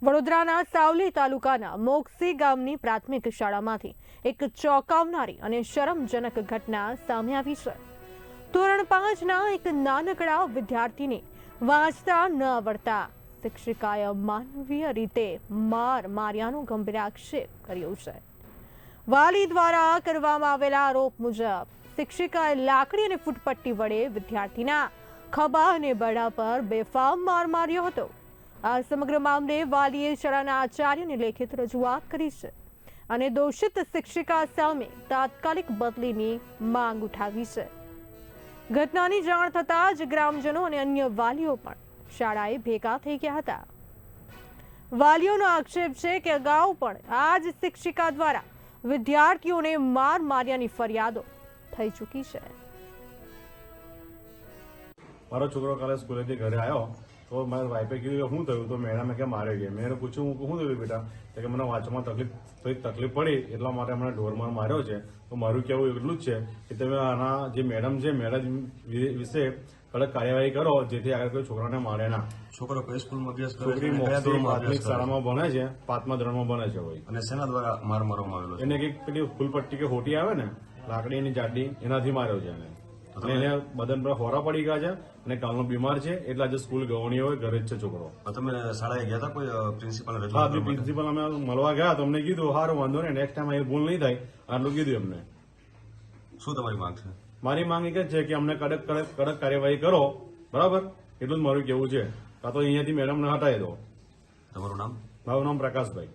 વડોદરાના સાવલી તાલુકાના મોક્ષી ગામની પ્રાથમિક શાળામાંથી એક ચોંકાવનારી અને શરમજનક ઘટના સામે આવી છે। ધોરણ 5ના એક નાનકડા વિદ્યાર્થીને વાંચતા ન આવડતા શિક્ષિકાએ માનવીય રીતે માર્યાનો ગંભીર આક્ષેપ કર્યો છે। વાલી દ્વારા કરવામાં આવેલા આરોપ મુજબ શિક્ષિકાએ લાકડી અને ફૂટપટ્ટી વડે વિદ્યાર્થીના ખભા અને બડા પર બેફામ માર માર્યો હતો। આ સમગ્ર મામલે વાલીએ શાળાના આચાર્યને લેખિત રજૂઆત કરી છે અને દોષિત શિક્ષિકા સામે તાત્કાલિક બદલીની માંગ ઉઠાવી છે। ઘટનાની જાણ થતાં જ ગ્રામજનો અને અન્ય વાલીઓ પણ શાળાએ ભેગા થઈ ગયા હતા। વાલીઓનો આક્ષેપ છે કે અગાઉ પણ આ જ શિક્ષિકા દ્વારા વિદ્યાર્થીઓને માર્યાની ફરિયાદો થઈ ચૂકી છે। મારો છોકરો કાલે સ્કૂલેથી ઘરે આવ્યો તો મારા વાઈફે કીધું કે શું થયું, તો મેડમે કે મારે ગયા। મેં પૂછ્યું શું થયું બેટા, કે મને વાંચવામાં તકલીફ પડી એટલા માટે મને ઢોરમાર માર્યો છે। તો મારું કહેવું એટલું જ છે કે તમે આના જે મેડમ છે મેડમ વિશે કડક કાર્યવાહી કરો, જેથી આગળ કોઈ છોકરાને મારે ના। છોકરો કઈ સ્કૂલમાં અભ્યાસ કરે છોકરી મોક્ષી પ્રાથમિક શાળામાં ભણે છે, 5મા ધોરણમાં ભણે છે હોય। અને શેના દ્વારા માર મારવામાં આવેલો છે? એને કઈક પેલી ફૂલપટ્ટી કે હોટી આવે ને લાકડીની જાડી, એનાથી માર્યો છે એને। અને એને બદન પર હોરા પડી ગયા છે અને કાલનો બીમાર છે, એટલે આજે સ્કૂલ ગવણી હોય ઘરે જ છે છોકરો। તમે શાળાએ ગયા હતા કોઈ પ્રિન્સિપલ? હા, પ્રિન્સિપલ અમે મળવા ગયા તો અમને કીધું સારું વાંધો નહીં, નેક્સ્ટ ટાઈમ ભૂલ નહીં થાય, આટલું કીધું એમને। શું તમારી માંગ છે? મારી માંગ એક જ છે કે અમને કડક કાર્યવાહી કરો, બરાબર, એટલું જ મારું કેવું છે। કાં તો અહીંયાથી મેડમને હટાવી દો। તમારું નામ? મારું નામ પ્રકાશભાઈ।